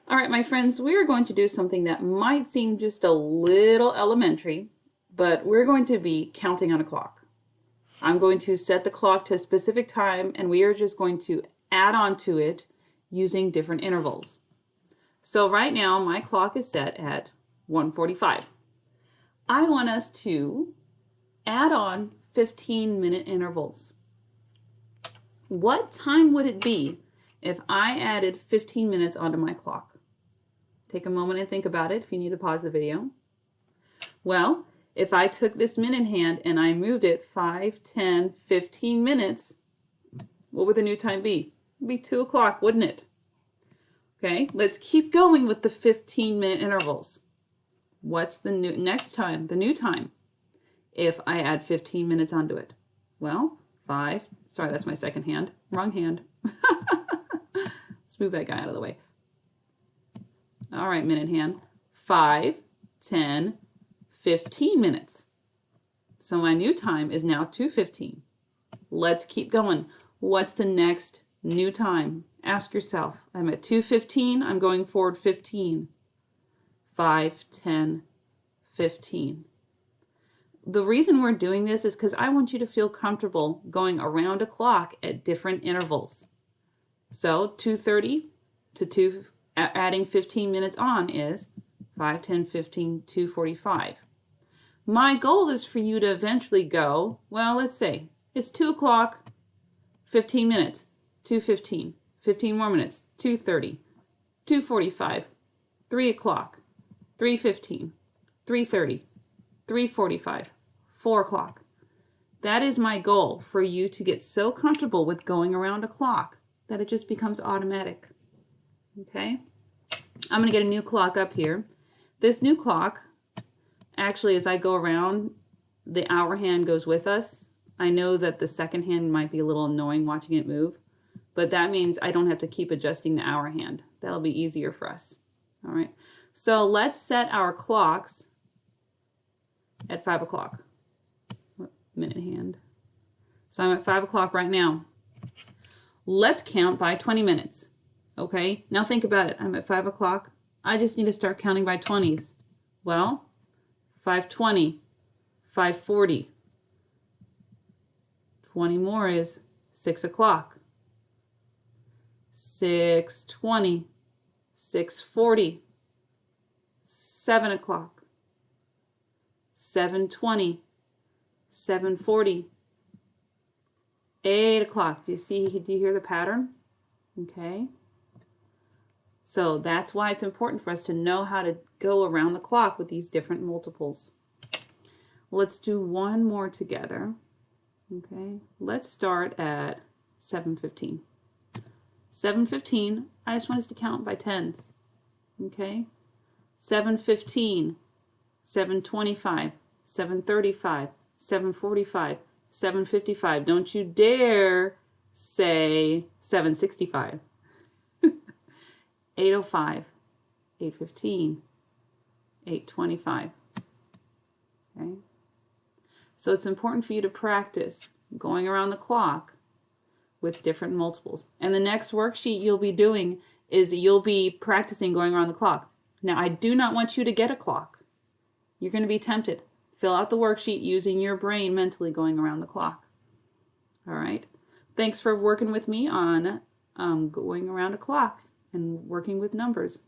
All right, my friends, we are going to do something that might seem just a little elementary, but we're going to be counting on a clock. I'm going to set the clock to a specific time, and we are just going to add on to it using different intervals. So right now, my clock is set at 1:45. I want us to add on 15-minute intervals. What time would it be if I added 15 minutes onto my clock? Take a moment and think about it if you need to pause the video. Well, if I took this minute hand and I moved it 5, 10, 15 minutes, what would the new time be? It'd be 2 o'clock, wouldn't it? Okay, let's keep going with the 15-minute intervals. What's the next time, the new time, if I add 15 minutes onto it? Well, sorry, that's my second hand, wrong hand. Let's move that guy out of the way. All right, minute hand, 5, 10, 15 minutes. So my new time is now 2:15. Let's keep going. What's the next new time? Ask yourself. I'm at 2:15. I'm going forward 15. 5, 10, 15. The reason we're doing this is because I want you to feel comfortable going around a clock at different intervals. So 2:30 to 2, adding 15 minutes on is 5, 10, 15, 2:45. My goal is for you to eventually go, well, let's say it's 2 o'clock, 15 minutes, 2:15, 15 more minutes, 2:30, 2:45, 3 o'clock, 3:15, 3:30, 3:45, 4 o'clock. That is my goal, for you to get so comfortable with going around a clock that it just becomes automatic. Okay? I'm going to get a new clock up here. This new clock, actually, as I go around, the hour hand goes with us. I know that the second hand might be a little annoying watching it move, but that means I don't have to keep adjusting the hour hand. That'll be easier for us. All right, so let's set our clocks at 5 o'clock. Minute hand. So I'm at 5 o'clock right now. Let's count by 20 minutes. Okay, now think about it. I'm at 5 o'clock. I just need to start counting by 20s. Well, 5:20, 5:40. 20 more is 6 o'clock. 6:20, 6:40, 7 o'clock. 7:20, 7:40, 8 o'clock. Do you hear the pattern? Okay. So that's why it's important for us to know how to go around the clock with these different multiples. Let's do one more together. Okay, let's start at 7:15. 7:15, I just want us to count by tens. Okay, 7:15, 7:25, 7:35, 7:45, 7:55. Don't you dare say 7:65. 8:05, 8:15, 8:25. Okay? So it's important for you to practice going around the clock with different multiples. And the next worksheet you'll be doing is you'll be practicing going around the clock. Now, I do not want you to get a clock. You're going to be tempted. Fill out the worksheet using your brain mentally going around the clock. All right? Thanks for working with me on going around a clock and working with numbers.